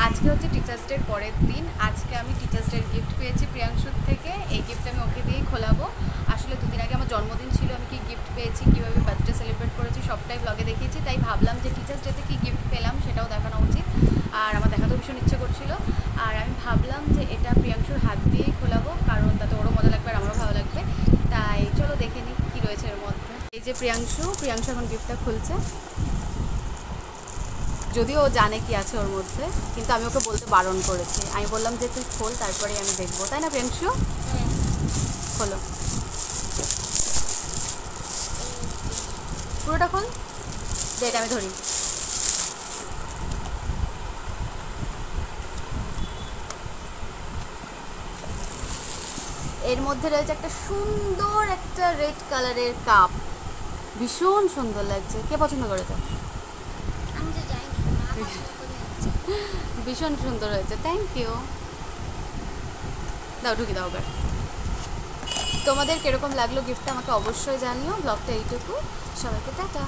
আজকে হচ্ছে টিচার্স ডের পরের দিন। আজকে আমি টিচার্স ডের গিফট পেয়েছি প্রিয়াংশুর থেকে। এই গিফট আমি ওকে দিয়েই খোলাবো। আসলে দুদিন আগে আমার জন্মদিন ছিল, আমি কি গিফট পেয়েছি, কীভাবে বার্থডে সেলিব্রেট করেছি সবটাই ব্লগে দেখিয়েছি। তাই ভাবলাম যে টিচার্স ডেতে কী গিফট পেলাম সেটাও দেখানো উচিত, আর আমার দেখাতেও ভীষণ ইচ্ছে করছিল। আর আমি ভাবলাম যে এটা প্রিয়াংশুর হাত দিয়েই খোলাবো, কারণ তাতে ওরও মজা লাগবে আর আমারও ভালো লাগবে। তাই চলো দেখে নিই কী রয়েছে এর মধ্যে। এই যে প্রিয়াংশু এখন গিফটটা খুলছে। যদিও ও জানে কি আছে ওর মধ্যে, কিন্তু আমি ওকে বলতে বারণ করেছি। আমি বললাম যে তুই খোল, তারপরে আমি দেখবো, তাই না প্রিয়াংশু? খোলো, পুরোটা খোল, যে এটা আমি ধরি। এর মধ্যে রয়েছে একটা সুন্দর একটা রেড কালারের কাপ, ভীষণ সুন্দর লাগছে। কে পছন্দ করেছে? ভীষণ সুন্দর হয়েছে, থ্যাংক ইউ। দাও, ঢুকি দাও এবার। তোমাদের কীরকম লাগলো গিফটটা আমাকে অবশ্যই জানিও। ব্লগটা এইটুকু, সবাইকে টাটা।